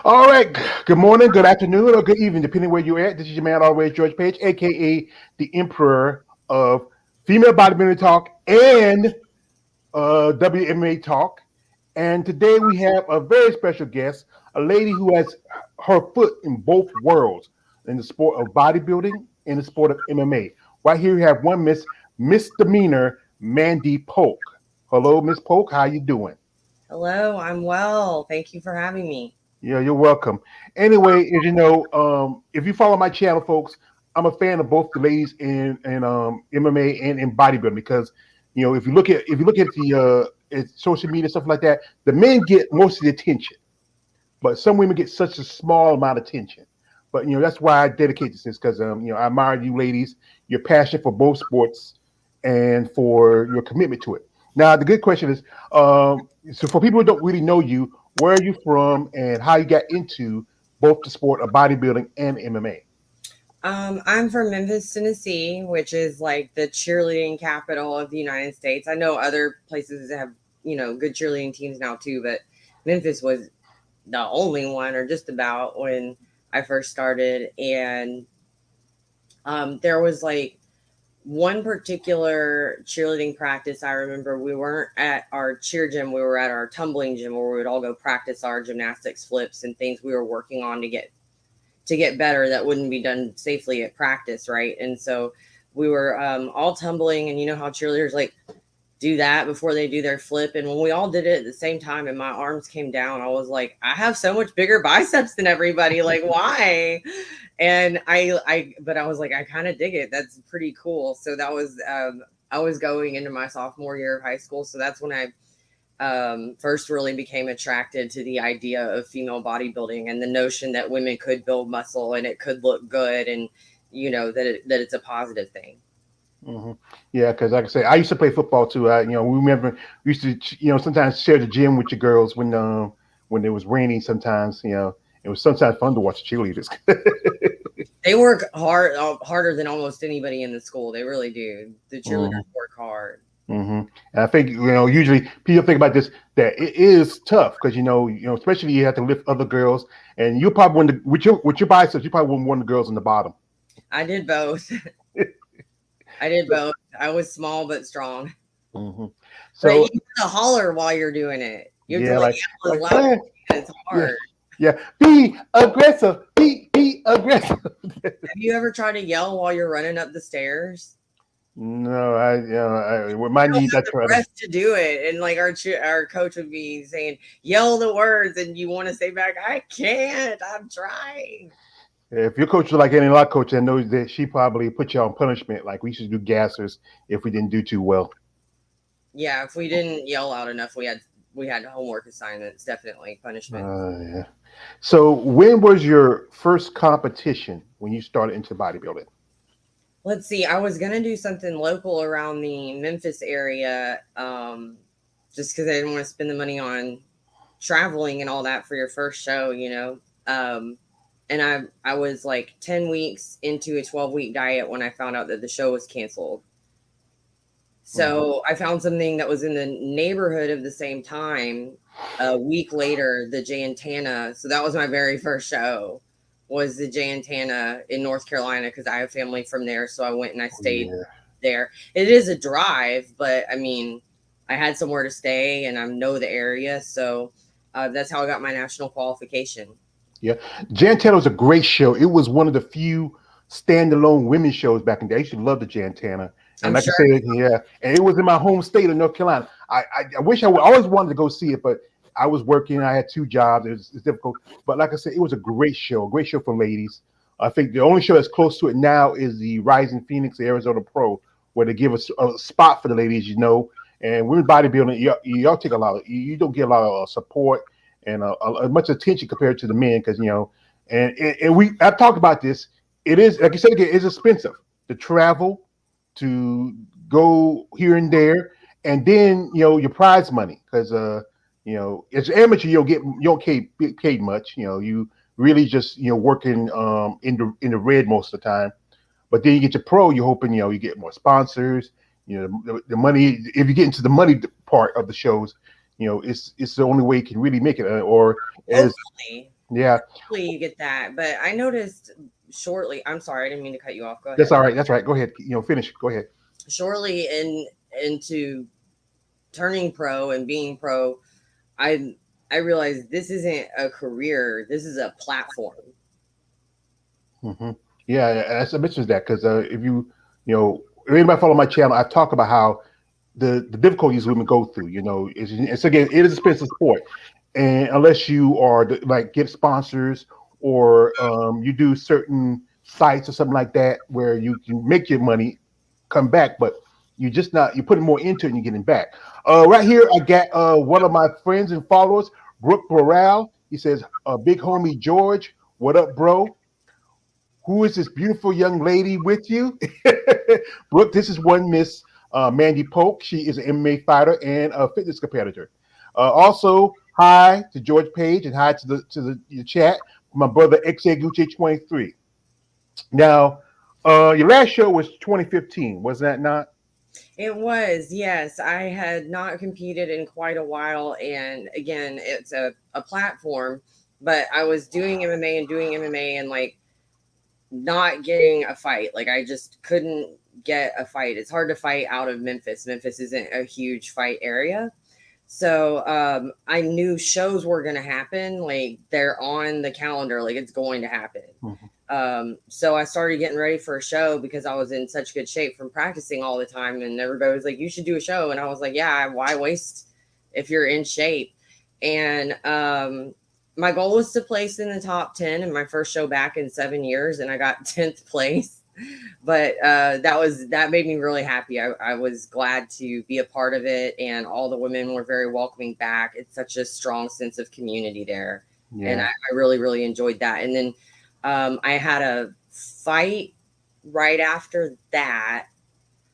All right. Good morning, good afternoon, or good evening, depending where you're at. This is your man, always George Page, aka the Emperor of Female Bodybuilding Talk and WMA Talk. And today we have a very special guest, a lady who has her foot in both worlds, in the sport of bodybuilding and the sport of MMA. Right here, we have one Misdemeanor Mandy Polk. Hello, Miss Polk. How you doing? Hello, I'm well. Thank you for having me. Yeah, you're welcome. Anyway, as you know, if you follow my channel, folks, I'm a fan of both the ladies in MMA and in bodybuilding because if you look at the social media stuff like that, the men get most of the attention, but some women get such a small amount of attention. But that's why I dedicate this because I admire you ladies, your passion for both sports, and for your commitment to it. Now, the good question is, so for people who don't really know you, where are you from, and how you got into both the sport of bodybuilding and MMA? I'm from Memphis, Tennessee, which is like the cheerleading capital of the United States. I know other places have, good cheerleading teams now too, but Memphis was the only one or just about when I first started. And there was like one particular cheerleading practice. I remember we weren't at our cheer gym, we were at our tumbling gym where we would all go practice our gymnastics flips and things we were working on to get better that wouldn't be done safely at practice, right? And so we were all tumbling, and you know how cheerleaders like do that before they do their flip. And when we all did it at the same time and my arms came down, I was like, I have so much bigger biceps than everybody. Like, why? And but I was like, I kind of dig it. That's pretty cool. So that was, I was going into my sophomore year of high school. So that's when I first really became attracted to the idea of female bodybuilding and the notion that women could build muscle and it could look good, and that it's a positive thing. hmm Yeah, because like I say, I used to play football too. We remember we used to, sometimes share the gym with your girls when it was raining. Sometimes, it was sometimes fun to watch cheerleaders. They work hard, harder than almost anybody in the school. They really do. The hmm cheerleaders work hard. And I think usually people think about this that it is tough because especially you have to lift other girls, and you probably one with your biceps, you probably one of the girls on the bottom. I did both. I did both. I was small but strong. hmm But you So have to holler while you're doing it. You have to yeah, like like yell as like loud as you can. It's yeah, hard. yeah, be aggressive, be aggressive. Have you ever tried to yell while you're running up the stairs? No, with my You don't knees, I have the try to. breath to do it. And like our coach would be saying, yell the words, and you want to say back, I can't. I'm trying. If your coach was like any lot coach, I know that she probably put you on punishment. Like we used to do gassers if we didn't do too well. Yeah, if we didn't yell out enough, we had homework assignments, definitely punishment. Yeah. So when was your first competition when you started into bodybuilding? Let's see. I was gonna do something local around the Memphis area, just because I didn't want to spend the money on traveling and all that for your first show. And I was like 10 weeks into a 12-week diet when I found out that the show was canceled. hmm So I found something that was in the neighborhood of the same time. A week later, the Jantana. So that was my very first show. Was the Jantana in North Carolina because I have family from there. So I went and I stayed Yeah. there. It is a drive, but I mean, I had somewhere to stay and I know the area. So that's how I got my national qualification. Yeah. Jantana was a great show. It was one of the few standalone women's shows back in the day. I used to love the Jantana. And I'm like I sure. said, yeah, and it was in my home state of North Carolina. I wish I would always wanted to go see it, but I was working. I had two jobs. It's difficult. But like I said, it was a great show for ladies. I think the only show that's close to it now is the Rising Phoenix Arizona Pro, where they give us a spot for the ladies, And women bodybuilding, y'all take a lot of, you don't get a lot of support and much attention compared to the men because and I've talked about this. It is like you said again, it's expensive to travel, to go here and there, and then your prize money because as an amateur you don't get paid much. You really just working in the red most of the time. But then you get to pro, you're hoping you get more sponsors. The money. If you get into the money part of the shows, it's the only way you can really make it. Or as Hopefully. Yeah, Hopefully you get that. But I noticed shortly. I'm sorry, I didn't mean to cut you off. Go that's ahead. all right. That's all right. Go ahead. Finish. Go ahead. Shortly into turning pro and being pro, I I realized this isn't a career. This is a platform. hmm Yeah, I mentioned that because if anybody follow my channel, I talk about how the difficulties women go through. It's again, it is a expensive sport, and unless you are like get sponsors or you do certain sites or something like that where you can make your money come back, but you're putting more into it and you're getting back. Right here, I got one of my friends and followers, Brooke Burrell. He says, "Big homie George, what up, bro? Who is this beautiful young lady with you?" Brooke, this is one Miss Mandy Polk. She is an MMA fighter and a fitness competitor. Also, hi to George Page and hi to the chat. My brother XAGucci23. Now, your last show was 2015, was that not? It was, yes. I had not competed in quite a while. And again, it's a platform, but I was doing MMA and doing MMA and like not getting a fight. Like I just couldn't get a fight. It's hard to fight out of Memphis. Memphis isn't a huge fight area. So I knew shows were going to happen. Like they're on the calendar, like it's going to happen. Mhm. So I started getting ready for a show because I was in such good shape from practicing all the time. And everybody was like, you should do a show. And I was like, yeah, why waste if you're in shape? And my goal was to place in the top 10 in my first show back in 7 years. And I got 10th place. But that made me really happy. I was glad to be a part of it, and all the women were very welcoming back. It's such a strong sense of community there, and Yeah. I really really enjoyed that. And then I had a fight right after that,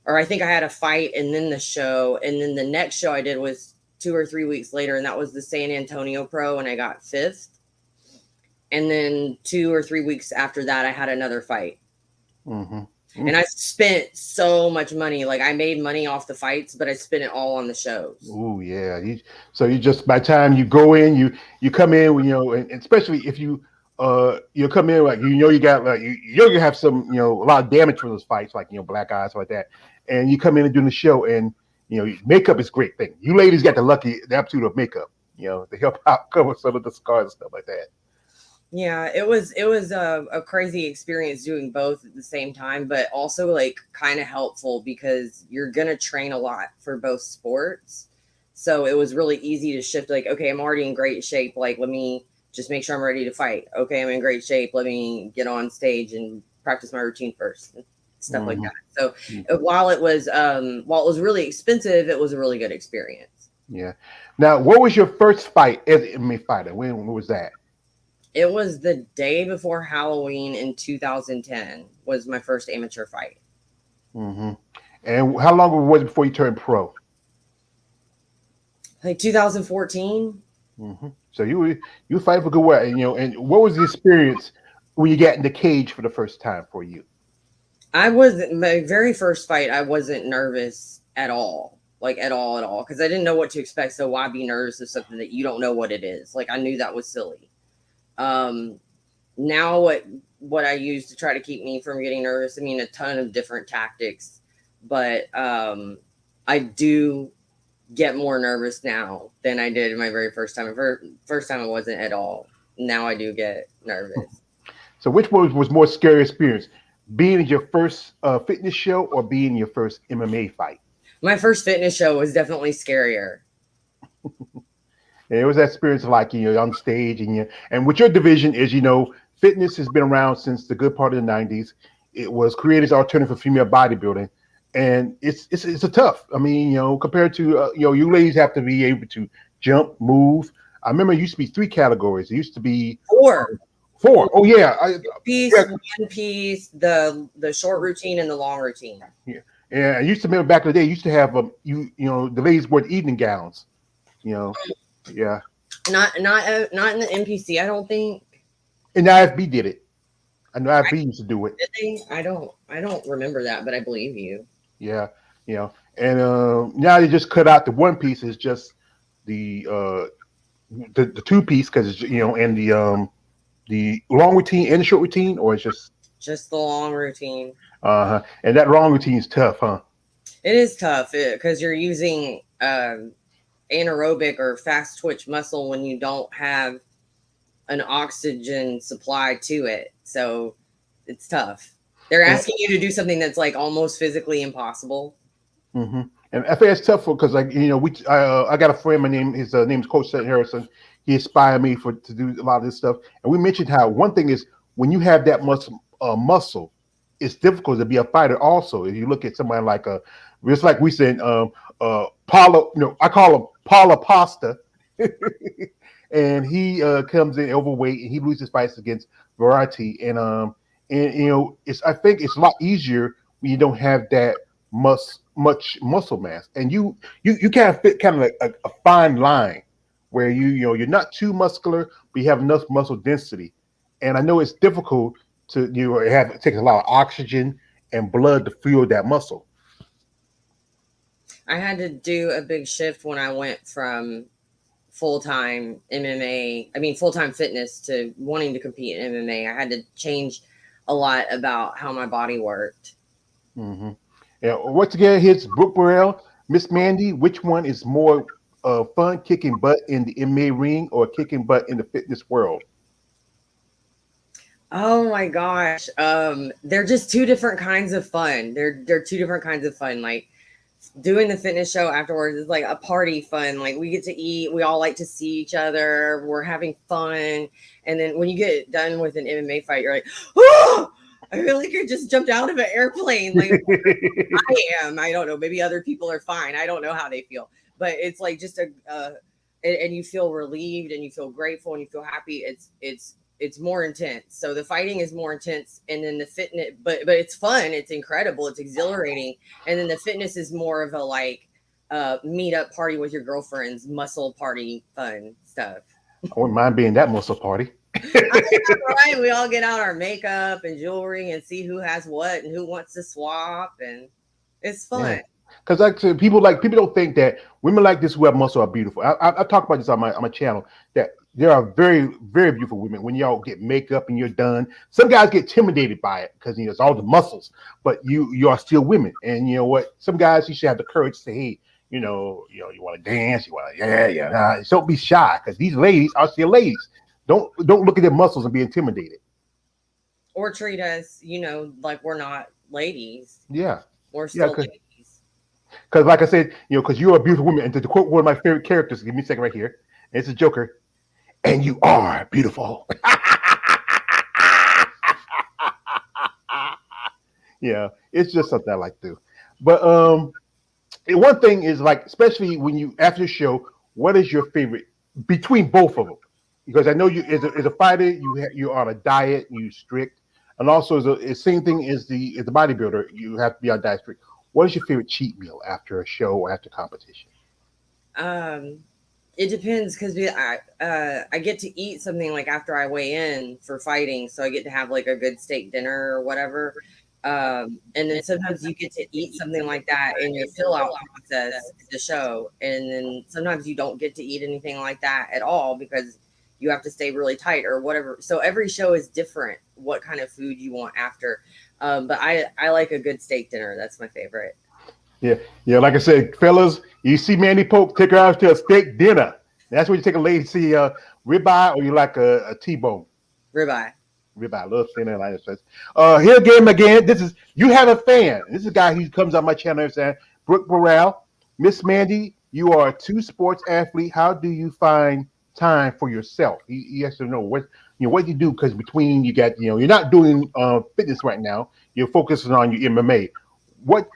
or I think I had a fight and then the show, and then the next show I did was 2 or 3 weeks later, and that was the San Antonio Pro, and I got 5th. And then 2 or 3 weeks after that, I had another fight. hmm And I spent so much money. Like I made money off the fights, but I spent it all on the shows. Oh yeah. So you just by the time you go in, you come in when and especially if you come in like you got like you have some a lot of damage for those fights like black eyes like that, and you come in and do the show and makeup is a great thing. You ladies got the aptitude of makeup to help out cover some of the scars and stuff like that. Yeah, it was a crazy experience doing both at the same time, but also like kind of helpful because you're gonna train a lot for both sports. So it was really easy to shift like, okay, I'm already in great shape. Like, let me just make sure I'm ready to fight. Okay, I'm in great shape. Let me get on stage and practice my routine first. Stuff like hmm that. So while it was really expensive, it was a really good experience. Yeah. Now, what was your first fight as an MMA fighter? When was that? It was the day before Halloween in 2010 was my first amateur fight. hmm And how long was it before you turned pro? Like 2014. So you fight for good while, and what was the experience when you got in the cage for the first time for you? I was my very first fight. I wasn't nervous at all, like at all, because I didn't know what to expect. So why be nervous of something that you don't know what it is? Like I knew that was silly. Um, Now what I use to try to keep me from getting nervous. I mean, a ton of different tactics, but I do get more nervous now than I did my very first time. First time I wasn't at all. Now I do get nervous. So which one was more scary experience? Being in your first fitness show or being in your first MMA fight? My first fitness show was definitely scarier. And it was that experience like on stage and what your division is, fitness has been around since the good part of the 90s. It was created as alternative for female bodybuilding. And it's a tough. I mean, compared to you ladies have to be able to jump, move. I remember it used to be 3 categories. It used to be Four. four. Oh yeah, Piece, yeah, one piece, the short routine and the long routine. yeah. Yeah, I used to remember back in the day. Used to have the ladies wore evening gowns. You know, yeah. Not in the NPC, I don't think. And the IFB did it. I know IFB used to do it. Did they? I don't remember that, but I believe you. Yeah, and now they just cut out the one piece. Is just the the two piece because it's and the the long routine and the short routine, or it's Just the long routine. and that long routine is tough, huh? It is tough because you're using anaerobic or fast twitch muscle when you don't have an oxygen supply to it. So it's tough. They're And, asking you to do something that's like almost physically impossible. hmm and I think it's tough because like I got a friend. His name's Coach Seth Harrison. He inspired me to do a lot of this stuff. And we mentioned how one thing is when you have that much muscle, it's difficult to be a fighter. Also, if you look at somebody like just like we said, Paulo. I call him Paula Pasta. And he comes in overweight and he loses fights against variety and it's I think it's a lot easier when you don't have that much muscle mass and you kind of fit kind of like a fine line where you're not too muscular but you have enough muscle density. And I know it's difficult to have it takes a lot of oxygen and blood to fuel that muscle. I had to do a big shift when I went from full-time MMA, I mean full-time fitness to wanting to compete in MMA. I had to change a lot about how my body worked. Hmm. Yeah, once again, here's Brooke Burrell. Miss Mandy, which one is more fun, kicking butt in the MMA ring or kicking butt in the fitness world? Oh my gosh. They're just two different kinds of fun. They're two different kinds of fun. Like doing the fitness show afterwards is like a party fun. Like we get to eat, we all like to see each other, we're having fun. And then when you get done with an MMA fight, you're like, oh, I feel like I just jumped out of an airplane. Like I am. I don't know. Maybe other people are fine. I don't know how they feel, but it's like just and you feel relieved and you feel grateful and you feel happy. It's more intense. So the fighting is more intense, and then the fitness, but it's fun. It's incredible. It's exhilarating, and then the fitness is more of a like meet up party with your girlfriends, muscle party, fun stuff. I wouldn't mind being that muscle party. Right? We all get out our makeup and jewelry and see who has what and who wants to swap, and it's Yeah. fun. Because like I said, people don't think that women like this who have muscle are beautiful. I talk about this on my channel that there are very very beautiful women when y'all get makeup and you're done. Some guys get intimidated by it because it's all the muscles, but you are still women. And you know what? Some guys you should have the courage to say, hey, you want to dance, you want to yeah. Don't be shy because these ladies are still ladies. Don't look at their muscles and be intimidated. Or treat us, like we're not ladies. Yeah, We're yeah. still ladies. Because, like I said, because you're a beautiful woman. And to quote one of my favorite characters, give me a second right here. It's a Joker. And you are beautiful. Yeah, it's just something I like to do. But one thing is like, especially when you after the show, what is your favorite between both of them? Because I know you as a fighter, you're on a diet, you strict, and also as a same thing as the bodybuilder, you have to be on diet strict. What is your favorite cheat meal after a show or after competition? Um, it depends because I get to eat something like after I weigh in for fighting, so I get to have like a good steak dinner or whatever. And then sometimes you get to eat something like that in your fill out process to the show, and then sometimes you don't get to eat anything like that at all because you have to stay really tight or whatever. So every show is different. What kind of food you want after? But I like a good steak dinner. That's my favorite. Yeah, yeah. Like I said, fellas, you see Mandy Polk, take her out to a steak dinner. That's when you take a lady to see ribeye or you like a T-bone. Ribeye. Ribeye, I love saying that like this. Here again. This is you have a fan. This is a guy who comes on my channel and saying, Brooke Burrell, Miss Mandy, you are a two sports athlete. How do you find time for yourself? He has to know what you do because between you got you're not doing fitness right now. You're focusing on your MMA. What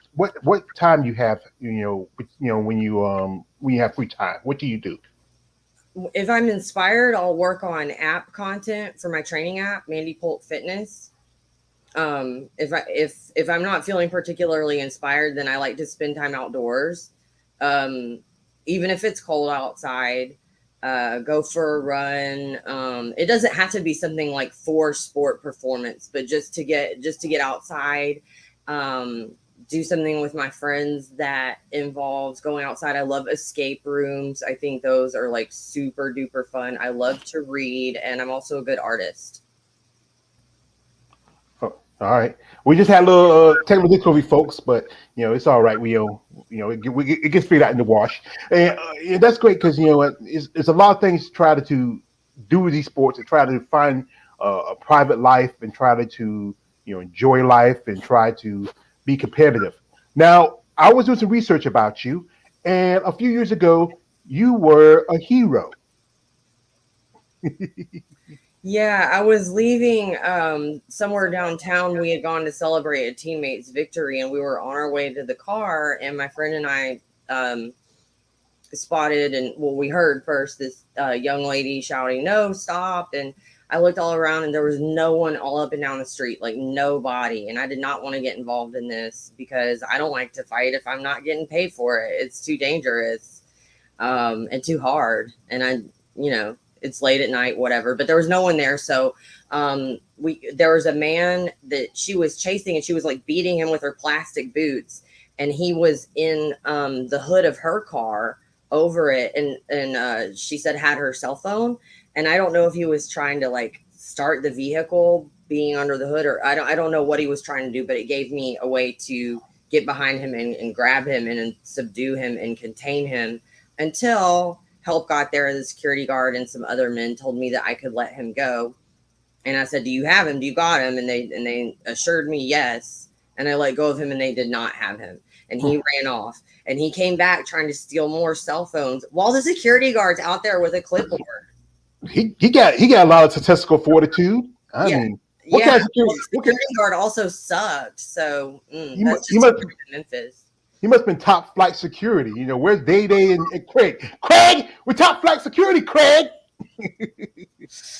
time you have when you have free time? What do you do? If I'm inspired, I'll work on app content for my training app, Mandy Polk Fitness. If I'm not feeling particularly inspired, then I like to spend time outdoors. Even if it's cold outside, go for a run. It doesn't have to be something like for sport performance, but just to get outside. Do something with my friends that involves going outside. I love escape rooms. I think those are like super duper fun. I love to read, and I'm also a good artist. All right. We just had a little technical difficulty, folks, but it's all right. It gets figured out in the wash, and that's great because it's a lot of things to try to do with these sports and try to find a private life and try to enjoy life and try to be competitive. Now, I was doing some research about you, and a few years ago, you were a hero. Yeah, I was leaving somewhere downtown. We had gone to celebrate a teammate's victory, and we were on our way to the car. And my friend and I spotted, and well, we heard first this young lady shouting, "No, stop!" And I looked all around, and there was no one all up and down the street, like nobody. And I did not want to get involved in this because I don't like to fight if I'm not getting paid for it. It's too dangerous and too hard. And it's late at night, whatever, but there was no one there. So there was a man that she was chasing, and she was like beating him with her plastic boots, and he was in the hood of her car over it, and she said had her cell phone, and I don't know if he was trying to like start the vehicle being under the hood, or I don't know what he was trying to do, but it gave me a way to get behind him and grab him and subdue him and contain him until help got there. The security guard and some other men told me that I could let him go. And I said, "Do you have him? Do you got him?" And they assured me yes. And I let go of him, and they did not have him. And he ran off. And he came back trying to steal more cell phones while the security guard's out there with a clipboard. He got a lot of statistical fortitude. I mean, what kind of security? The security guard also sucked. So that's he just Memphis. He must have been top flight security. Where's Day Day and Craig? Craig, we're top flight security, Craig.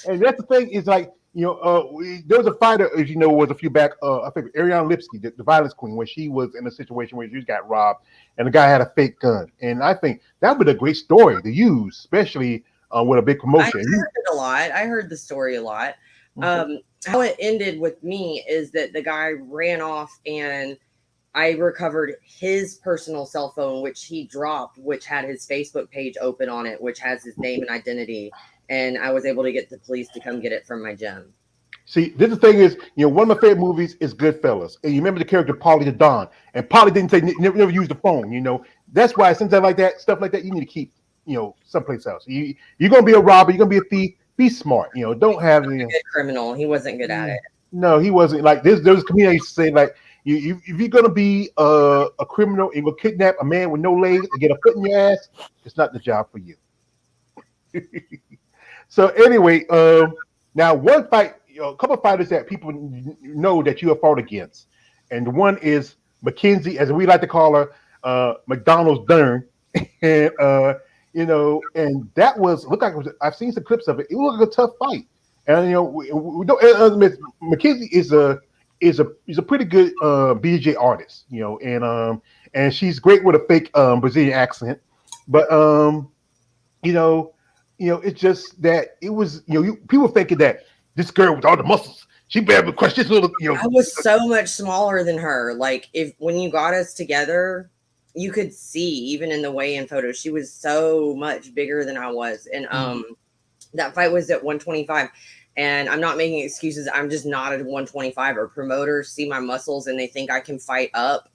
And that's the thing is like, there was a fighter, as you know, was a few back. I think Ariane Lipsky, the violence queen, when she was in a situation where she got robbed and the guy had a fake gun. And I think that would be a great story to use, especially with a big promotion. I heard it a lot. I heard the story a lot. How it ended with me is that the guy ran off, and I recovered his personal cell phone, which he dropped, which had his Facebook page open on it, which has his name and identity. And I was able to get the police to come get it from my gym. See, this the thing is, one of my favorite movies is Goodfellas. And you remember the character Paulie the Don. And Paulie didn't say, never use the phone, That's why stuff like that, you need to keep, someplace else. You're going to be a robber. You're going to be a thief. Be smart. Don't have any. A good criminal. He wasn't good at it. No, he wasn't. Like, there was a comedian used to say, like, if you're going to be a criminal and go kidnap a man with no legs and get a foot in your ass, it's not the job for you. So anyway, now one fight, a couple of fighters that people know that you have fought against, and one is Mackenzie, as we like to call her, McDonald's Dern, and and that looked like I've seen some clips of it. It looked like a tough fight, and we don't. Mackenzie is a pretty good BJ artist, and she's great with a fake Brazilian accent, but it's just that it was, people thinking that this girl with all the muscles, she better crush this little, I was so much smaller than her. Like when you got us together, you could see even in the weigh-in photos, she was so much bigger than I was. And that fight was at 125. And I'm not making excuses. I'm just not at 125. Or promoters see my muscles and they think I can fight up.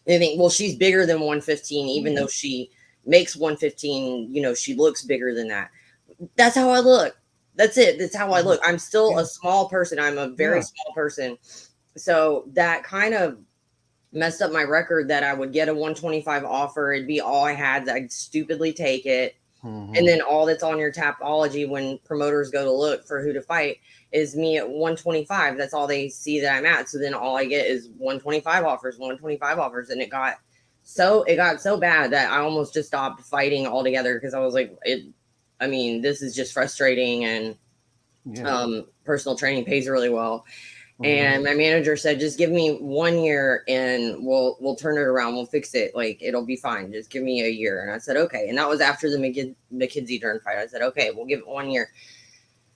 They think, well, she's bigger than 115, even though she makes 115, she looks bigger than that. That's how I look. That's it. That's how I look. I'm still a small person. I'm a very small person. So that kind of messed up my record that I would get a 125 offer. It'd be all I had. I'd stupidly take it. And then all that's on your Tapology when promoters go to look for who to fight is me at 125. That's all they see that I'm at. So then all I get is 125 offers. And it got so bad that I almost just stopped fighting altogether because I was like, this is just frustrating, and personal training pays really well. And my manager said, just give me 1 year and we'll turn it around. We'll fix it. Like, it'll be fine. Just give me a year. And I said, okay. And that was after the McKenzie Dern fight. I said, okay, we'll give it 1 year.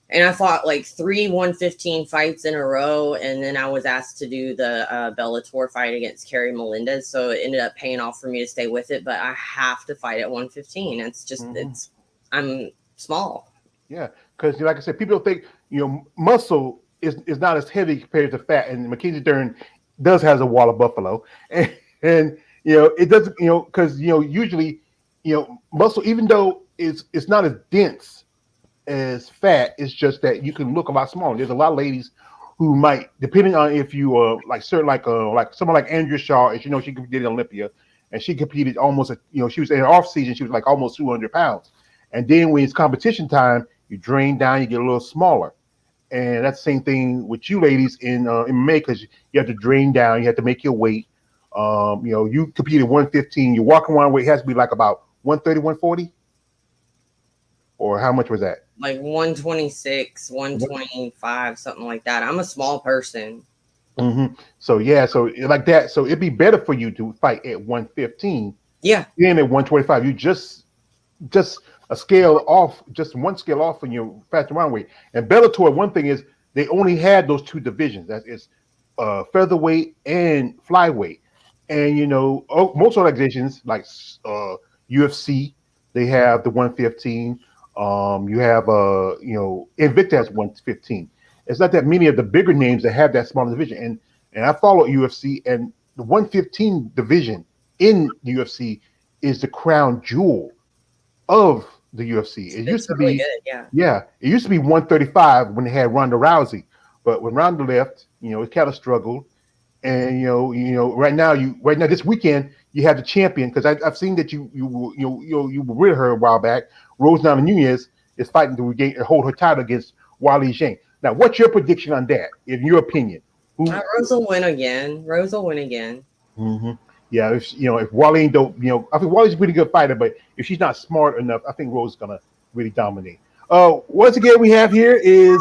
And I fought like 3 115 fights in a row. And then I was asked to do the Bellator fight against Carrie Melendez. So it ended up paying off for me to stay with it. But I have to fight at 115. It's just, I'm small. Yeah. Because like I said, people don't think, muscle is not as heavy compared to fat, and Mackenzie Dern does has a wall of buffalo, and it doesn't because usually muscle, even though it's not as dense as fat, it's just that you can look a lot smaller. There's a lot of ladies who might, depending on if you like certain like someone like Andrea Shaw, as she competed in Olympia, and she competed almost she was in her off season, she was like almost 200 pounds, and then when it's competition time, you drain down, you get a little smaller. And that's the same thing with you ladies in May, because you have to drain down, you have to make your weight. You compete at 115, your walking around weight has to be like about 130, 140, or how much was that? Like 126, 125, something like that. I'm a small person. Mm-hmm. So yeah, so like that. So it'd be better for you to fight at 115. Yeah. Then at 125, you just a scale off, just one scale off from your fast around weight. And Bellator, one thing is they only had those two divisions. That is featherweight and flyweight. And most organizations like UFC, they have the 115. You have Invicta has 115. It's not that many of the bigger names that have that smaller division. And I follow UFC, and the 115 division in UFC is the crown jewel of the UFC. It used to really be good, yeah. It used to be 135 when they had Ronda Rousey, but when Ronda left, it kind of struggled. And right now this weekend you have the champion, because I've seen that you were with her a while back. Rose Namajunas is fighting to hold her title against Wally Zhang. Now, what's your prediction on that, in your opinion? Rose will win again. Mm-hmm. Yeah, if Wally don't, I think Wally's a pretty good fighter, but if she's not smart enough, I think Rose is gonna really dominate. Once again, we have here is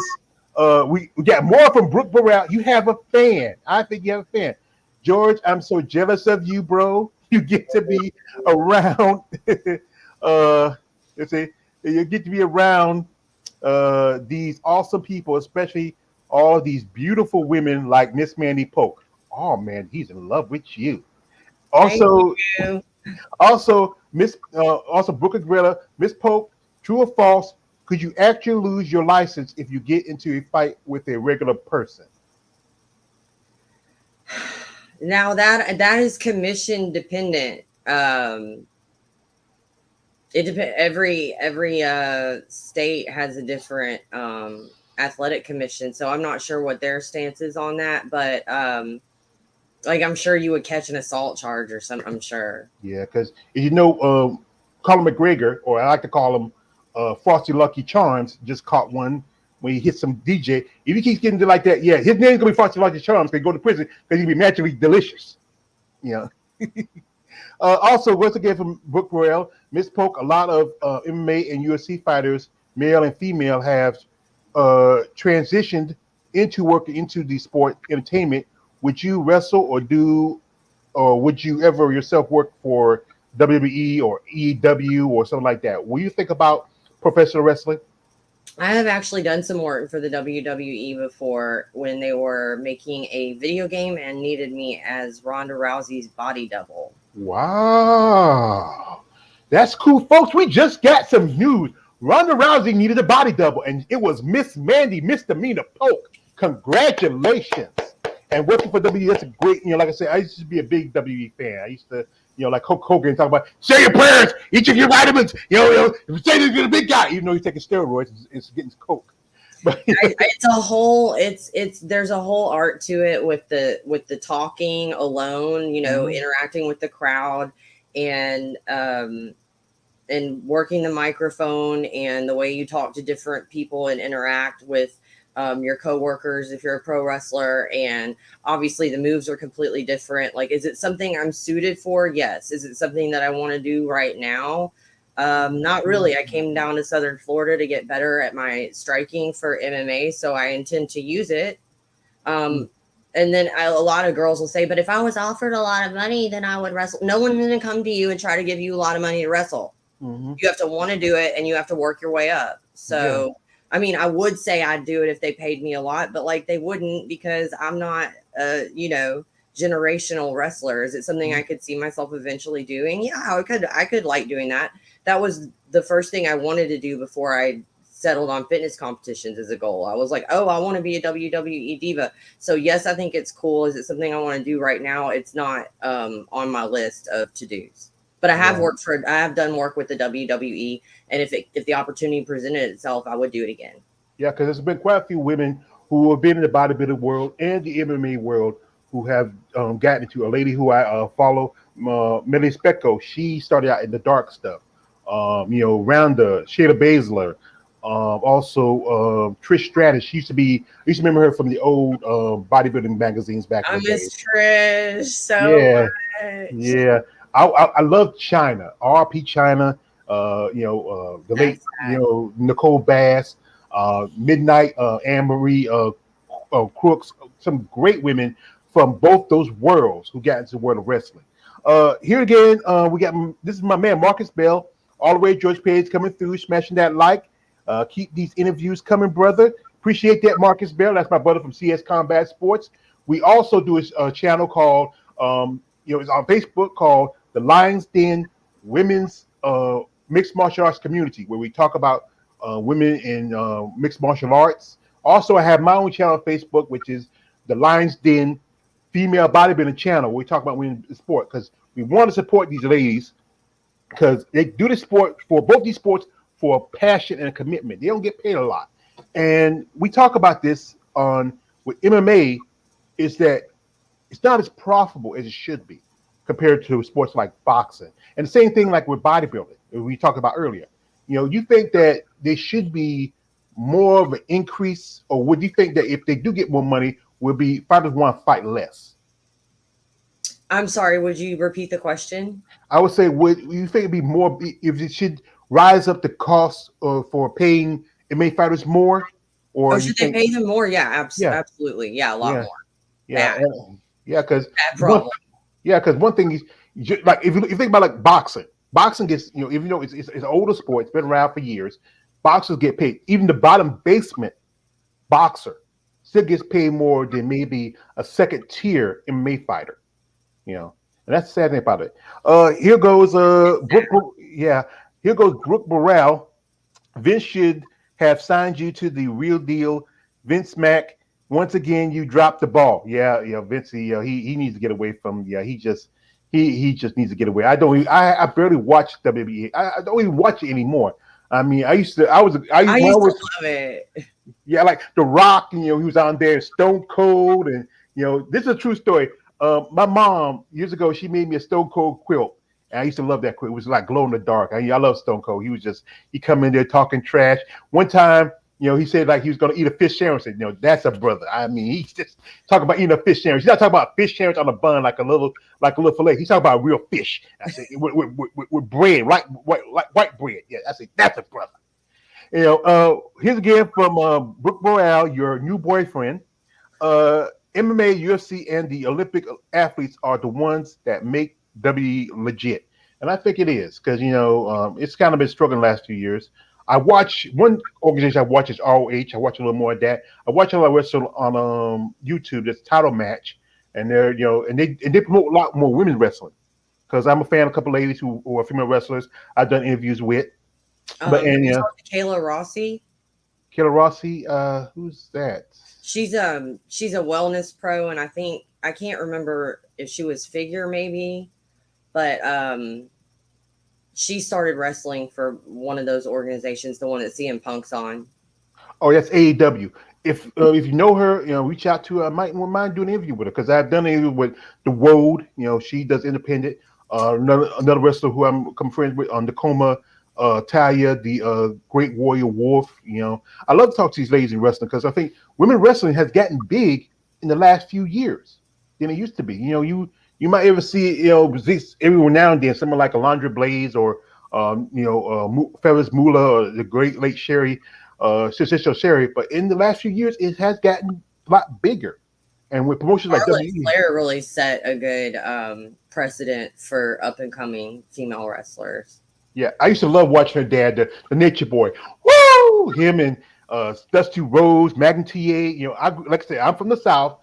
we got more from Brooke Burrell. You have a fan. I think you have a fan. George, I'm so jealous of you, bro. You get to be around. Let's see, you get to be around these awesome people, especially all of these beautiful women like Miss Mandy Polk. Oh man, he's in love with you. Also, also Brooke Grilla, Miss Polk, true or false? Could you actually lose your license if you get into a fight with a regular person? Now that is commission dependent. It depends. Every state has a different athletic commission, so I'm not sure what their stance is on that. But like, I'm sure you would catch an assault charge or something. I'm sure. Yeah, because Conor McGregor, or I like to call him Frosty Lucky Charms, just caught one when he hit some DJ. If he keeps getting to like that, yeah, his name's gonna be Frosty Lucky Charms. Because he go to prison because he'll be naturally delicious. Yeah. Also, once again from Brooke Royale, Miss Polk, a lot of MMA and UFC fighters, male and female, have transitioned into working into the sport entertainment. Would you wrestle or would you ever yourself work for WWE or EW or something like that? What do you think about professional wrestling? I have actually done some work for the WWE before, when they were making a video game and needed me as Ronda Rousey's body double. Wow. That's cool, folks. We just got some news. Ronda Rousey needed a body double, and it was Miss Mandy MissDemeanor Polk. Congratulations. And working for WWE, that's a great, like I said, I used to be a big WWE fan. I used to, like Hulk Hogan, talk about, say your prayers, eat your vitamins, say that you're a big guy, even though he's taking steroids, it's getting coke. But it's a whole, there's a whole art to it with the talking alone, interacting with the crowd, and working the microphone, and the way you talk to different people and interact with your coworkers if you're a pro wrestler. And obviously the moves are completely different. Like, is it something I'm suited for? Yes. Is it something that I want to do right now? Not really. I came down to Southern Florida to get better at my striking for MMA, so I intend to use it. And then a lot of girls will say, but if I was offered a lot of money, then I would wrestle. No one's going to come to you and try to give you a lot of money to wrestle. Mm-hmm. You have to want to do it, and you have to work your way up. So yeah. I mean, I would say I'd do it if they paid me a lot, but like, they wouldn't, because I'm not generational wrestler. Is it something I could see myself eventually doing? Yeah, I could like doing that. That was the first thing I wanted to do before I settled on fitness competitions as a goal. I was like, oh, I want to be a WWE diva. So yes, I think it's cool. Is it something I want to do right now? It's not on my list of to-dos. But I have I have done work with the WWE, and if the opportunity presented itself, I would do it again. Yeah, because there's been quite a few women who have been in the bodybuilding world and the MMA world who have gotten into. A lady who I follow, Millie Specco, she started out in the dark stuff. Rhonda, Shayla Baszler, also Trish Stratus. I used to remember her from the old bodybuilding magazines back in I the day. miss Trish so Yeah, much. yeah. I love China, RP China. The late, That's sad. Nicole Bass, Midnight, Anne Marie Crooks, some great women from both those worlds who got into the world of wrestling. Here again, we got this is my man Marcus Bell, all the way George Page coming through, smashing that like. Keep these interviews coming, brother. Appreciate that, Marcus Bell. That's my brother from CS Combat Sports. We also do a channel called, it's on Facebook called the Lions Den Women's Mixed Martial Arts Community, where we talk about women in mixed martial arts. Also, I have my own channel on Facebook, which is the Lions Den Female Bodybuilding Channel, where we talk about women in sport because we want to support these ladies because they do the sport for both these sports for a passion and a commitment. They don't get paid a lot. And we talk about this on with MMA is that it's not as profitable as it should be compared to sports like boxing. And the same thing like with bodybuilding, we talked about earlier. You think that there should be more of an increase, or would you think that if they do get more money, will be fighters want to fight less? I'm sorry, would you repeat the question? I would say, would you think it'd be more if it should rise up the cost for paying MMA fighters more, or Oh, you should they think, pay them more? Yeah, yeah, absolutely. Yeah, a lot yeah, more. yeah, yeah, because Bad problem. one thing is like if you think about like boxing gets even though it's an older sport, it's been around for years, boxers get paid. Even the bottom basement boxer still gets paid more than maybe a second tier MMA fighter. And that's the sad thing about it. Here goes Brooke. Yeah, here goes Brooke Burrell. Vince should have signed you to the real deal. Vince Mac, once again, you dropped the ball. Yeah, Vince, he needs to get away from. Yeah, he just needs to get away. I barely watch WWE. I don't even watch it anymore. I mean, I used to love it. Yeah, like The Rock, he was on there, Stone Cold, and this is a true story. My mom years ago, she made me a Stone Cold quilt, and I used to love that quilt. It was like glow in the dark. I love Stone Cold. He come in there talking trash. One time, he said like he was going to eat a fish sandwich. I said, that's a brother. I mean, he's just talking about eating a fish sandwich. He's not talking about fish sandwich on a bun like a little fillet. He's talking about real fish. I said with bread, like white bread. Yeah, I said that's a brother. Here's again from Brooke Burrell, your new boyfriend. MMA, UFC, and the Olympic athletes are the ones that make WWE legit. And I think it is because, it's kind of been struggling the last few years. I watch one organization I watch is ROH. I watch a little more of that. I watch a lot of wrestling on YouTube. That's Title Match. And they're, and they promote a lot more women's wrestling because I'm a fan of a couple ladies who are female wrestlers I've done interviews with. Kayla Rossi. Kayla Rossi, who's that? She's a wellness pro, and I can't remember if she was figure maybe, but she started wrestling for one of those organizations, the one that CM Punk's on. Oh, that's AEW. If you know her, reach out to her. I might mind doing an interview with her because I've done an interview with the Road. She does independent. Another wrestler who I'm friends with on Tacoma. Talia, the Great Warrior Wolf. I love to talk to these ladies in wrestling because I think women wrestling has gotten big in the last few years than it used to be. You might ever see every now and then someone like Alondra Blaze or Ferris Mula or the great late Sherry, Sister Sherry. But in the last few years, it has gotten a lot bigger. And with promotions like WWE, Flair really set a good precedent for up and coming female wrestlers. Yeah, I used to love watching her dad, the Nature Boy. Woo! Him and Dusty Rhodes, McIntyre. Like I said, I'm from the South.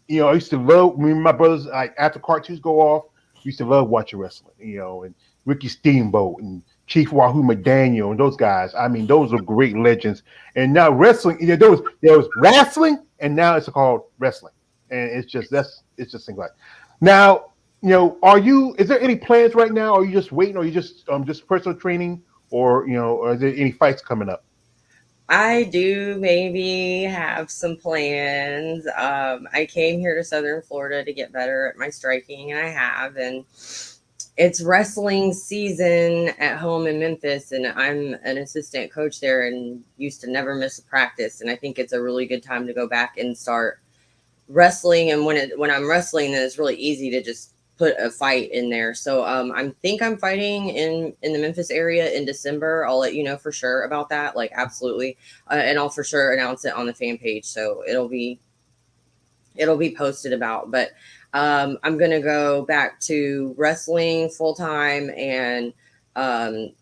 I used to love me and my brothers. Like after cartoons go off, we used to love watching wrestling. And Ricky Steamboat and Chief Wahoo McDaniel and those guys. I mean, those are great legends. And now wrestling, there was wrestling, and now it's called wrestling, and it's just things like. Now, are you? Is there any plans right now? Are you just waiting? Or are you just personal training, or are there any fights coming up? I do maybe have some plans. I came here to Southern Florida to get better at my striking, and I have. And it's wrestling season at home in Memphis, and I'm an assistant coach there and used to never miss a practice. And I think it's a really good time to go back and start wrestling. And when I'm wrestling, then it's really easy to just put a fight in there. So I'm fighting in the Memphis area in December. I'll let you know for sure about that. Like, absolutely. And I'll for sure announce it on the fan page. So it'll be posted about. But I'm going to go back to wrestling full time and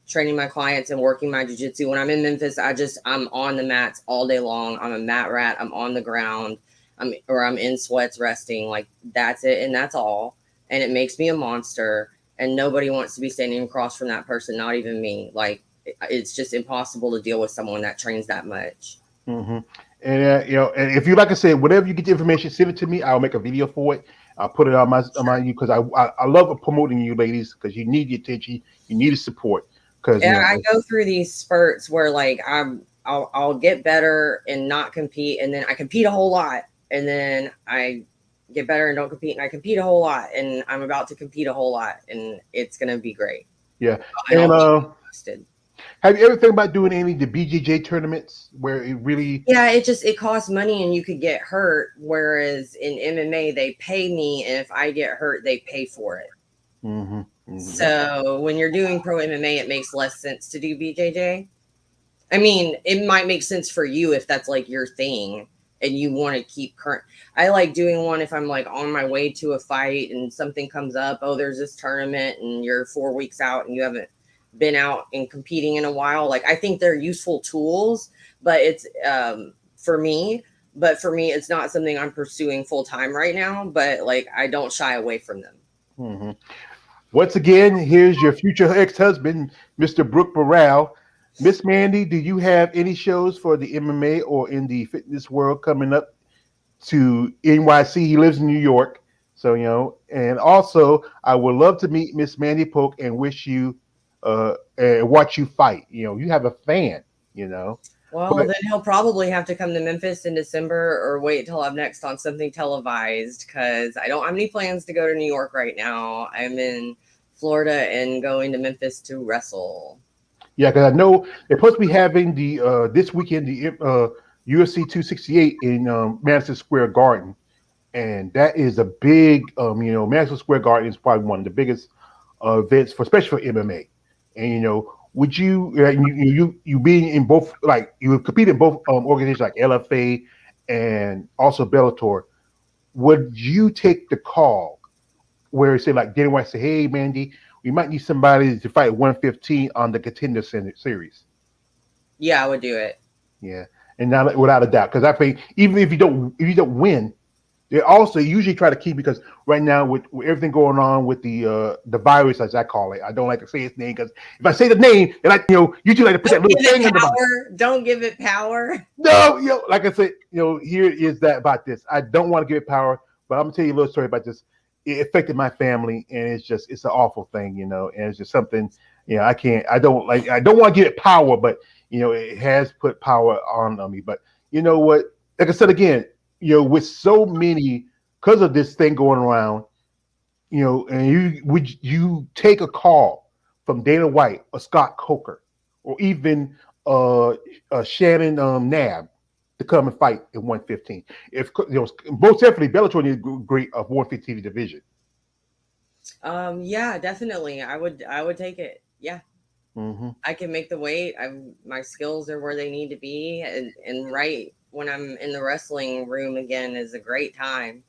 training my clients and working my jiu-jitsu. When I'm in Memphis, I'm on the mats all day long. I'm a mat rat. I'm on the ground. I'm in sweats resting. Like, that's it. And that's all. And it makes me a monster. And nobody wants to be standing across from that person. Not even me. Like, it's just impossible to deal with someone that trains that much. Mm-hmm. And and if you, like I said, whatever you get the information, send it to me. I'll make a video for it. I'll put it on you because I love promoting you ladies, because you need the attention, you need the support. Because I go through these spurts where, like, I'll get better and not compete, and then I compete a whole lot, and then I get better and don't compete, and I compete a whole lot, and I'm about to compete a whole lot, and it's gonna be great. Yeah. And have you ever thought about doing any of the BJJ tournaments where it really? Yeah, it costs money and you could get hurt. Whereas in MMA, they pay me, and if I get hurt, they pay for it. Mm-hmm. Mm-hmm. So when you're doing pro MMA, it makes less sense to do BJJ. I mean, it might make sense for you if that's like your thing and you want to keep current. I like doing one if I'm like on my way to a fight and something comes up. Oh, there's this tournament and you're 4 weeks out and you haven't been out and competing in a while. Like, I think they're useful tools, but it's for me, it's not something I'm pursuing full time right now, but like, I don't shy away from them. Mm-hmm. Once again, here's your future ex-husband, Mr. Brooke Burrell. Miss Mandy, do you have any shows for the MMA or in the fitness world coming up to NYC? He lives in New York. So, and also I would love to meet Miss Mandy Polk and wish you and watch you fight. You have a fan, Well, then he'll probably have to come to Memphis in December or wait till I'm next on something televised, because I don't have any plans to go to New York right now. I'm in Florida and going to Memphis to wrestle. Yeah, because I know they're supposed to be having the this weekend the UFC 268 in Madison Square Garden, and that is a big Madison Square Garden is probably one of the biggest events especially for MMA. And would you being in both, like, you would compete in both organizations like LFA and also Bellator, would you take the call where say like Dana White say, hey Mandy, we might need somebody to fight 115 on the Contender Series? Yeah, I would do it. Yeah, and now without a doubt, because I think even if you don't win, they also usually try to keep, because right now with everything going on with the virus, as I call it, I don't like to say its name, because if I say the name, then you two like to put that little thing in the power. Don't give it power. No, like I said, here is that about this. I don't want to give it power, but I'm gonna tell you a little story about this. It affected my family, and it's an awful thing, and it's just something, I don't want to give it power, but it has put power on me. But you know what? Like I said again, with so many, because of this thing going around, and would you take a call from Dana White or Scott Coker or even Shannon Nab to come and fight in 115? If most definitely Bellator needs a great 115 division. Yeah, definitely. I would take it. Yeah. Mm-hmm. I can make the weight. My skills are where they need to be, and right when I'm in the wrestling room again is a great time.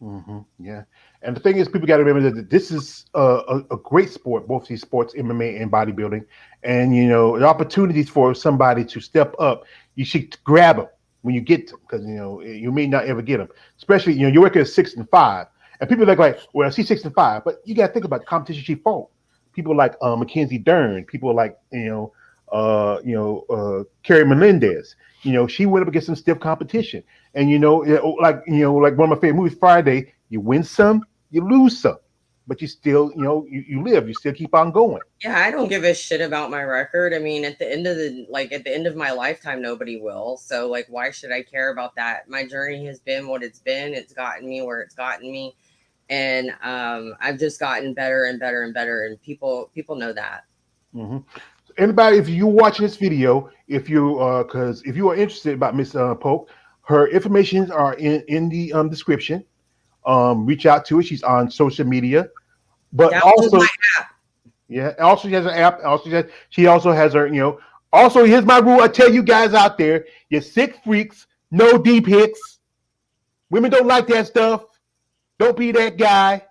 Mm-hmm. Yeah, and the thing is, people got to remember that this is a great sport, both these sports, MMA and bodybuilding, and the opportunities for somebody to step up, you should grab them when you get them, because you may not ever get them, especially you're working at 6 and 5, and people are like, well, I see 6 and 5, but you got to think about the competition she fought. people like Mackenzie Dern, people like Carrie Melendez. She went up against some stiff competition, and like one of my favorite movies, Friday. You win some, you lose some, but you still you live, you still keep on going. Yeah, I don't give a shit about my record. I mean, at the end of my lifetime, nobody will. So like, why should I care about that? My journey has been what it's been. It's gotten me where it's gotten me, and I've just gotten better and better and better. And people know that. Hmm. Anybody, if you watching this video, if you are interested about Miss Polk, her information are in the description. Reach out to her. She's on social media, but Download my also, app. yeah, also she has an app. She also has her, Also, here's my rule. I tell you guys out there, you sick freaks, no deep hits. Women don't like that stuff. Don't be that guy.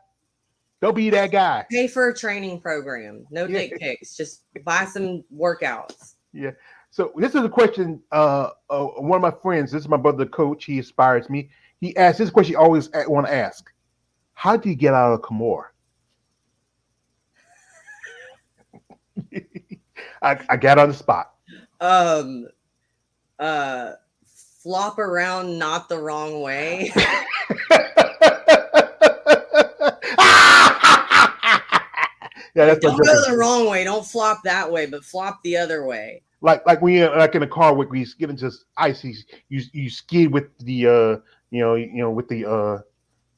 Don't be that guy. Pay for a training program. No Yeah, dick pics. Just buy some workouts. yeah. So this is a question. One of my friends. This is my brother, coach. He inspires me. He asked this question. I always want to ask: how do you get out of Camorra? I got on the spot. Um, uh, Flop around not the wrong way. Yeah, that's my Don't go joke. the wrong way. Don't flop that way, but flop the other way. Like when you're like in a car where you get into ice, you skid with the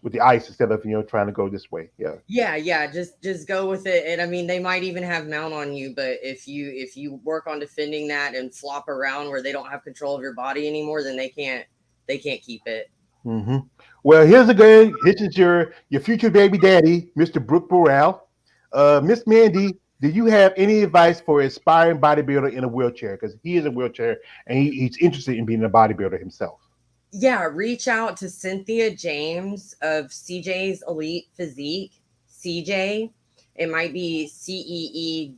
with the ice instead of trying to go this way. Yeah. Yeah. Just go with it. And I mean, they might even have mount on you, but if you work on defending that and flop around where they don't have control of your body anymore, then they can't keep it. Hmm. Well, here's a good. This is your future baby daddy, Mr. Brooke Burrell. Miss Mandy, do you have any advice for aspiring bodybuilder in a wheelchair? Because he is a wheelchair and he's interested in being a bodybuilder himself. Yeah, reach out to Cynthia James of CJ's Elite Physique. CJ, it might be CEEJAY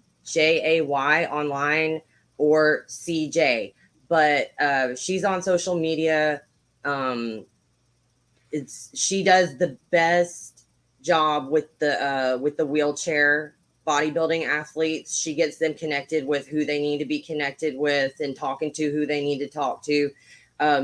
online or CJ, but she's on social media. Um, she does the best job with the wheelchair bodybuilding athletes. She gets them connected with who they need to be connected with and talking to who they need to talk to.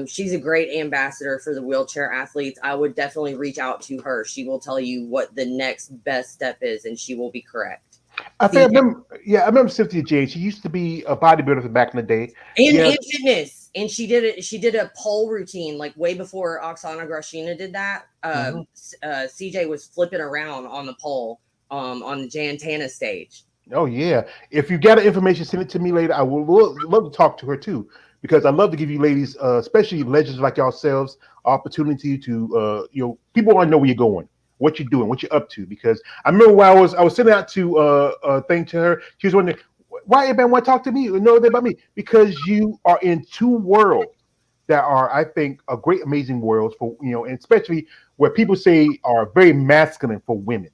She's a great ambassador for the wheelchair athletes. I would definitely reach out to her. She will tell you what the next best step is, and she will be correct. I remember, yeah, I remember Cynthia J. She used to be a bodybuilder from back in the day. Yeah. And fitness. And she did it. She did a pole routine like way before Oksana Grashina did that. CJ was flipping around on the pole on the Jantana stage. Oh yeah. If you got the information, send it to me later. I will love to talk to her too, because I love to give you ladies, especially legends like yourselves, opportunity to people want to know where you're going, what you're doing, what you're up to. Because I remember when I was sending out to thing to her, she was wondering why everybody want to talk to me or know about me, because you are in two worlds that are, I think, a great, amazing worlds for and especially where people say are very masculine for women.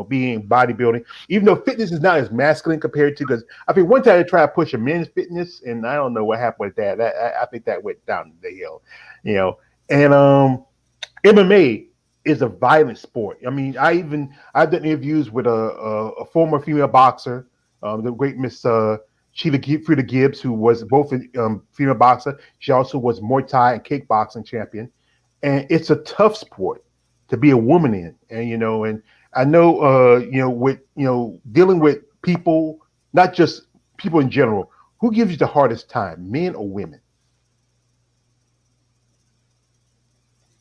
Being bodybuilding, even though fitness is not as masculine compared to, because I think one time they tried to push a men's fitness, and I don't know what happened with that. I think that went down the hill, And MMA is a violent sport. I mean, I've done interviews with a former female boxer, the great Miss Sheila Frida Gibbs, who was both a female boxer. She also was Muay Thai and kickboxing champion, and it's a tough sport to be a woman in, and I know, with dealing with people, not just people in general. Who gives you the hardest time, men or women?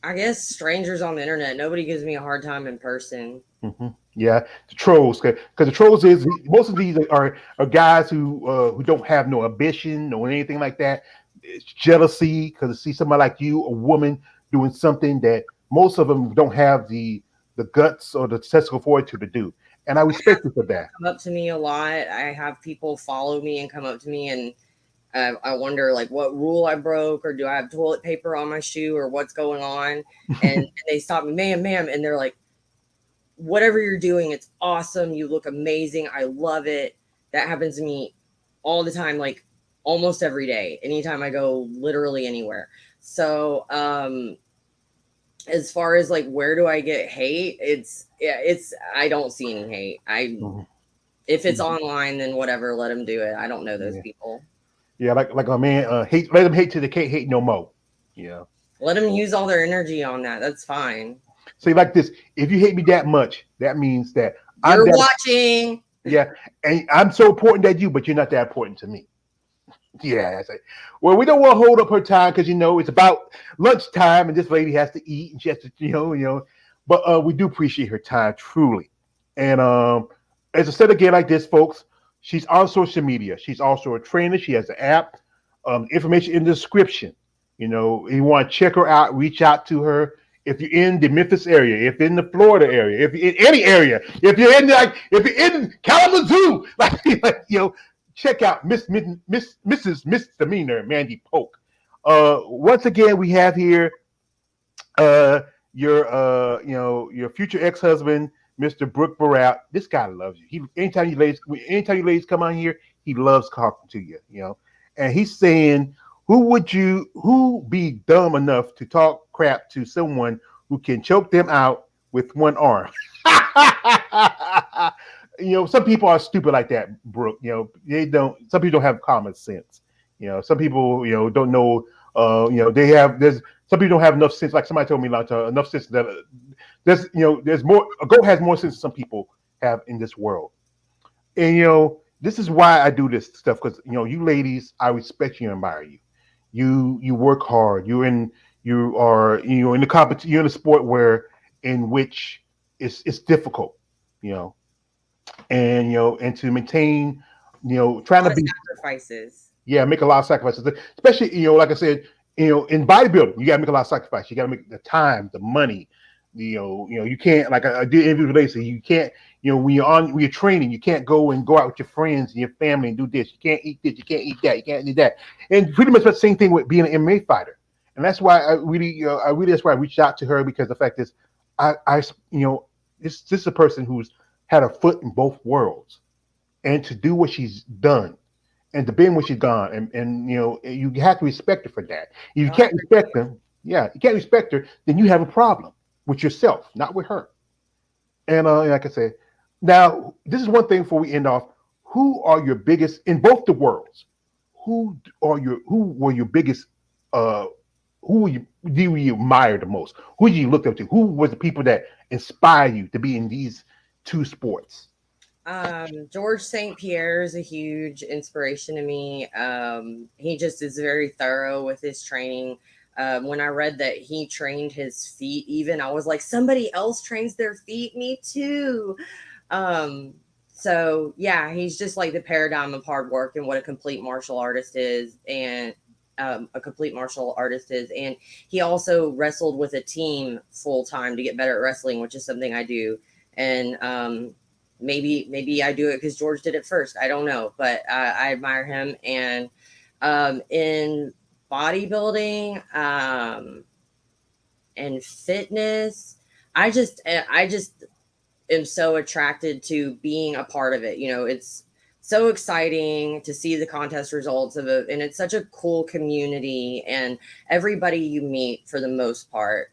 I guess strangers on the internet. Nobody gives me a hard time in person. Hmm. Yeah, the trolls, because the trolls is most of these are guys who don't have no ambition or anything like that. It's jealousy because to see somebody like you, a woman, doing something that most of them don't have the guts or the testicle fortitude to do, and I respect you for that. Come up to me a lot. I have people follow me and come up to me, and I wonder like what rule I broke, or do I have toilet paper on my shoe, or what's going on. And they stop me, ma'am, and they're like, whatever you're doing, it's awesome. You look amazing. I love it. That happens to me all the time, like almost every day, anytime I go literally anywhere. So as far as like where do I get hate, it's I don't see any hate. Mhm. If it's online, then whatever, let them do it. I don't know those Yeah, people. yeah, like a man hate. Let them hate till they can't hate no more. Yeah. Let them use all their energy on that. That's fine. Say like this: if you hate me that much, that means that I'm You're that. watching. Yeah, and I'm so important that you, but you're not that important to me. Yeah, I say. Well, we don't want to hold up her time because it's about lunchtime, and this lady has to eat, and she has to, But we do appreciate her time truly. And as I said again, like this, folks, she's on social media. She's also a trainer. She has an app. Information in the description. You want to check her out, reach out to her. If you're in the Memphis area, if you're in the Florida area, if you're in any area, if you're in Kalamazoo, check out Mrs. Misdemeanor Mandy Polk. Once again, we have here your future ex-husband, Mr. Brooke Barat. This guy loves you. Anytime you ladies come on here, he loves talking to you. And he's saying, who be dumb enough to talk crap to someone who can choke them out with one arm? Some people are stupid like that, Brooke. They don't. Some people don't have common sense. Some people, don't know. They have. There's some people don't have enough sense. Like somebody told me, like enough sense that there's more. A goat has more sense than some people have in this world. And this is why I do this stuff because you ladies, I respect you and admire you. You work hard. You are in the competition. You're in a sport in which it's difficult. You know and to maintain, A trying to lot of be, sacrifices. yeah, make a lot of sacrifices, especially, like I said, in bodybuilding, you got to make a lot of sacrifices. You got to make the time, the money. You can't, like I did interview today, so you can't, when you're training, you can't go out with your friends and your family and do this. You can't eat this. You can't eat that. You can't do that. And pretty much the same thing with being an MMA fighter. And that's why that's why I reached out to her, because the fact is, I this is a person who's had a foot in both worlds, and to do what she's done and to be in what she's gone, and you have to respect her for that. If you Oh, I can't respect appreciate her, yeah, you can't respect her, then you have a problem with yourself, not with her. And like I said, now this is one thing before we end off. Who are your biggest in both the worlds? Who were your biggest? Uh, who do you admire the most? Who do you look up to? Who was the people that inspire you to be in these two sports? George St. Pierre is a huge inspiration to me. He just is very thorough with his training. When I read that he trained his feet, even I was like, somebody else trains their feet, me too. Um, so yeah, he's just like the paradigm of hard work and what a complete martial artist is, and and he also wrestled with a team full time to get better at wrestling, which is something I do. And maybe I do it because George did it first. I don't know, but I admire him. And in bodybuilding and fitness, I just am so attracted to being a part of it. It's so exciting to see the contest results of it, and it's such a cool community, and everybody you meet for the most part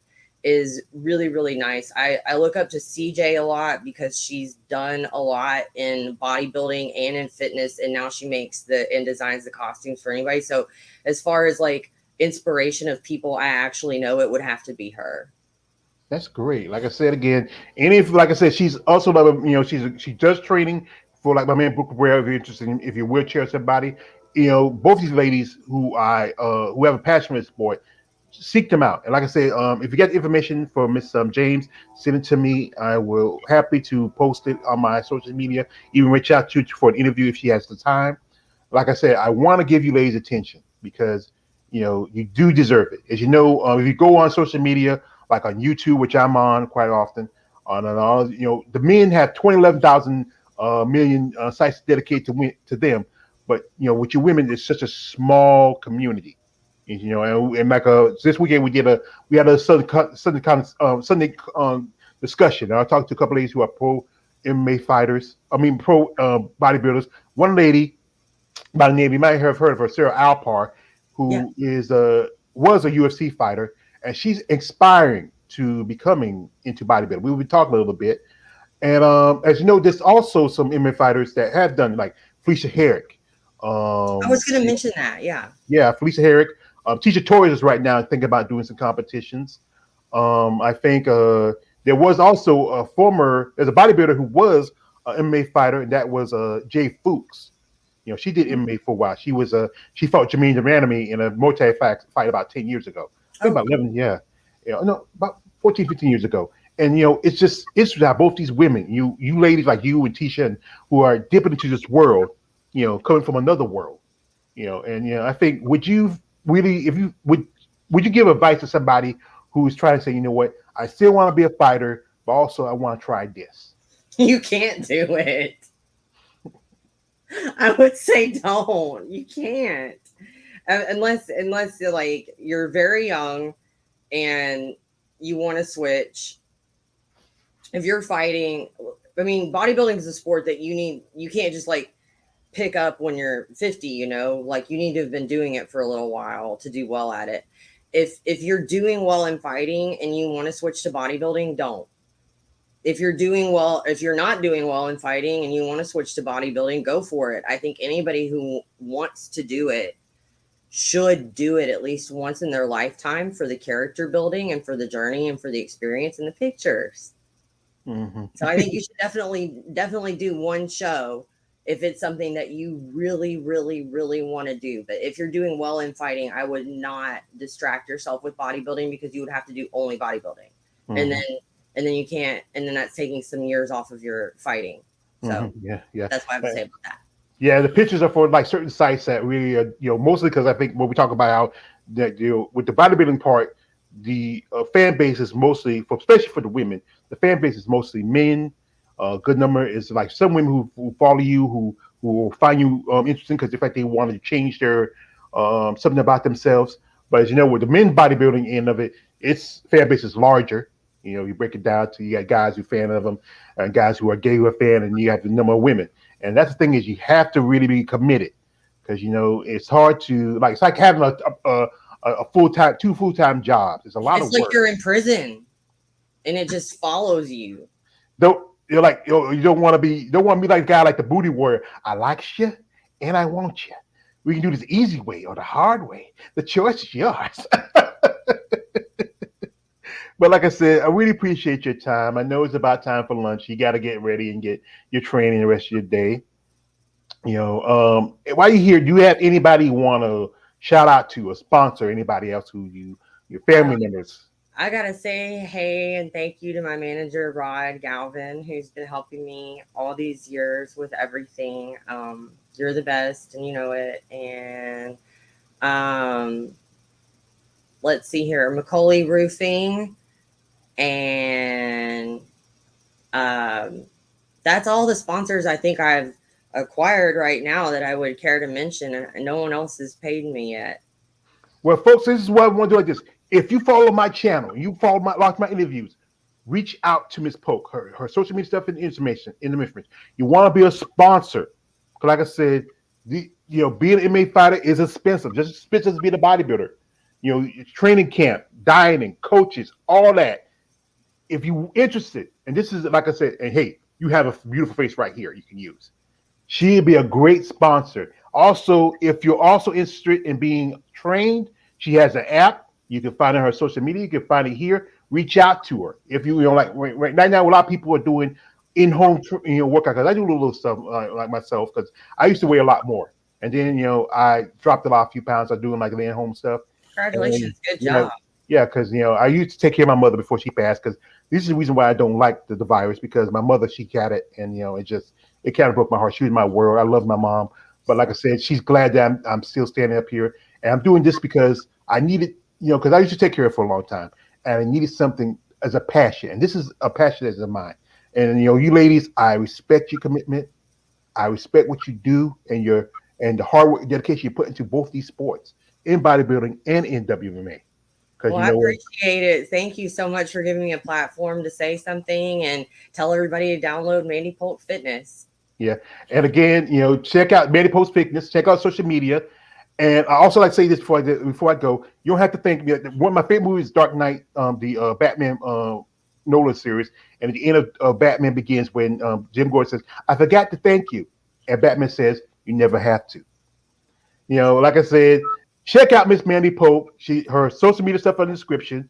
is really, really nice. I look up to CJ a lot because she's done a lot in bodybuilding and in fitness, and now she makes and designs the costumes for anybody. So as far as like inspiration of people I actually know, it would have to be her. That's great. Like I said again, and if, like I said, she's also like, she does training for, like, my man Brooke Cabrera. If you're interested if you're wheelchair somebody, both these ladies who have a passion for the sport, seek them out. And like I said, if you get information for Miss James, send it to me. I will happy to post it on my social media. Even reach out to for an interview if she has the time. Like I said, I want to give you ladies attention because you do deserve it. As you know, if you go on social media, like on YouTube, which I'm on quite often, on all, the men have 11,000 million sites dedicated to them, but with your women, it's such a small community. And like this weekend we had a Sunday discussion. I talked to a couple ladies who are pro MMA fighters. I mean pro bodybuilders. One lady by the name, you might have heard of her, Sarah Alpar, Yeah. who was a UFC fighter, and she's inspiring to becoming into bodybuilding. We will be talking a little bit, And as you know, there's also some MMA fighters that have done like Felicia Herrick. I was going to You know, mention that. Yeah. yeah, Felicia Herrick. Tisha Torres is right now thinking about doing some competitions. I think there was also there's a bodybuilder who was an MMA fighter, and that was Jay Fuchs. You know, she did MMA for a while. She fought Jermaine Duranamy in a fight about 10 years ago. I think Oh, about cool. 11, yeah. No, about 14, 15 years ago. And you know, it's that both these women, you ladies like you and Tisha, and who are dipping into this world, you know, coming from another world, you know, and you know, I think would you really, if you would you give advice to somebody who's trying to say, you know what, I still want to be a fighter, but also I want to try this. You can't do it. I would say don't. You can't. Unless you're like you're very young and you want to switch. If you're fighting, I mean, bodybuilding is a sport that you can't just like pick up when you're 50, like you need to have been doing it for a little while to do well at it. If you're doing well in fighting and you want to switch to bodybuilding, don't. If you're not doing well in fighting and you want to switch to bodybuilding, go for it. I think anybody who wants to do it should do it at least once in their lifetime for the character building and for the journey and for the experience and the pictures. Hmm. So I think you should definitely do one show if it's something that you really, really, really want to do. But if you're doing well in fighting, I would not distract yourself with bodybuilding because you would have to do only bodybuilding. And Hmm. then and then you can't and then that's taking some years off of your fighting. Hmm. So Yeah, yeah. that's what I have to say about that. Yeah, the pictures are for like certain sites that really, you know, mostly because I think when we talk about how that, you know, with the bodybuilding part, the fan base is mostly for, especially for the women, the fan base is mostly men. A good number is like some women who follow you, who will find you interesting because in fact they want to change their something about themselves. But as you know, with the men's bodybuilding end of it, its fan base is larger. You know, you break it down to you got guys who fan of them, and guys who are gay who are fan, and you have the number of women. And that's the thing is you have to really be committed because you know it's hard to like it's like having a full time two full time jobs. It's a lot It's of like work. you're in prison and it just follows you. Don't you're like you don't want to be like a guy like the booty warrior. I like you and I want you. We can do this easy way or the hard way. The choice is yours. But like I said, I really appreciate your time. I know it's about time for lunch. You got to get ready and get your training the rest of your day. You know, while you're here, do you have anybody you want to shout out to or sponsor? Anybody else who your Uh, family members? I gotta say hey and thank you to my manager Rod Galvin, who's been helping me all these years with everything. You're the best, and you know it. And um, let's see here, Macaulay Roofing, and um, that's all the sponsors I think I've acquired right now that I would care to mention. And no one else has paid me yet. Well, folks, this is what I want to do like this. If you follow my channel, you follow watch my interviews, reach out to Miss Polk. Her social media stuff and information in the information. You want to be a sponsor. Because like I said, being an MMA fighter is expensive. Just as expensive as being a bodybuilder. You know, training camp, dieting, coaches, all that. If you interested, and this is like I said, and hey, you have a beautiful face right here you can use. She'd be a great sponsor. Also, if you're also interested in being trained, she has an app. You can find it on her social media. You can find it here. Reach out to her. If you know, like right now, a lot of people are doing in-home workout. Because I do a little stuff like myself. Because I used to weigh a lot more, and then I dropped a few pounds. I'm doing like the in-home stuff, and Congratulations, good you know, job. yeah, because I used to take care of my mother before she passed. Because this is the reason why I don't like the virus. Because my mother, she got it, and it kind of broke my heart. She was my world. I love my mom, but like I said, she's glad that I'm still standing up here, and I'm doing this because I needed, because I used to take care of her for a long time, and I needed something as a passion, and this is a passion as of mine. And you ladies, I respect your commitment. I respect what you do and the hard work, dedication you put into both these sports, in bodybuilding and in WMA. Because Well, I appreciate it. Thank you so much for giving me a platform to say something and tell everybody to download Mandy Polk Fitness. yeah. And again, check out Mandy Post Fitness, check out social media. And I also like to say this before I go. You don't have to think. One of my favorite movies is Dark Knight, the Batman Nolan series. And at the end of Batman Begins, when Jim Gordon says, "I forgot to thank you," and Batman says, "You never have to." Like I said, check out Miss Mandy Polk. Her social media stuff in the description.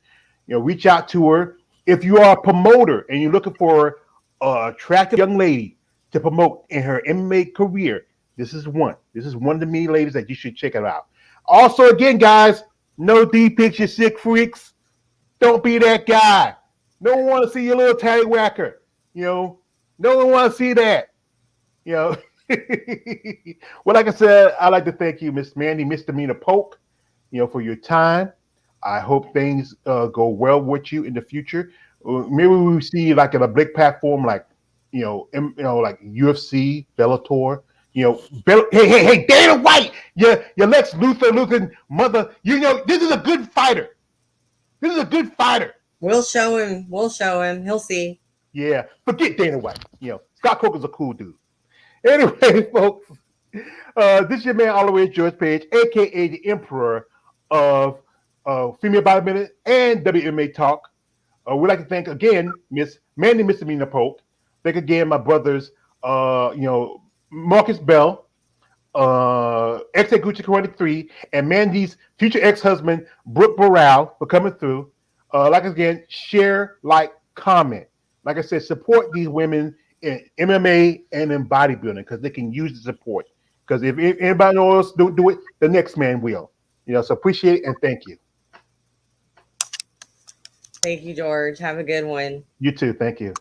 Reach out to her. If you are a promoter and you're looking for an attractive young lady to promote in her MMA career, this is one. This is one of the many ladies that you should check it out. Also, again, guys, no D-pics, you sick freaks. Don't be that guy. No one want to see your little tattywhacker. No one want to see that. Well, like I said, I'd like to thank you, Miss Mandy, MissDemeanor Polk, for your time. I hope things go well with you in the future. Maybe we see like at a big platform like, like UFC, Bellator. Hey, Dana White, your Lex Luthor mother. This is a good fighter. This is a good fighter. We'll show him. He'll see. Yeah, forget Dana White. Scott Coker's a cool dude. Anyway, folks, this is your man, all the way George Page, a.k.a. the Emperor of Female Bodybuilding and WMA Talk. We'd like to thank again Miss Mandy MissDemeanor Polk. Thank again my brothers, Marcus Bell, Gucci 23, and Mandy's future ex-husband, Brooke Burrell, for coming through. Like again, share, like, comment. Like I said, support these women in MMA and in bodybuilding because they can use the support. Because if anybody else do it, the next man will. So appreciate it and thank you. Thank you, George. Have a good one. You too. Thank you.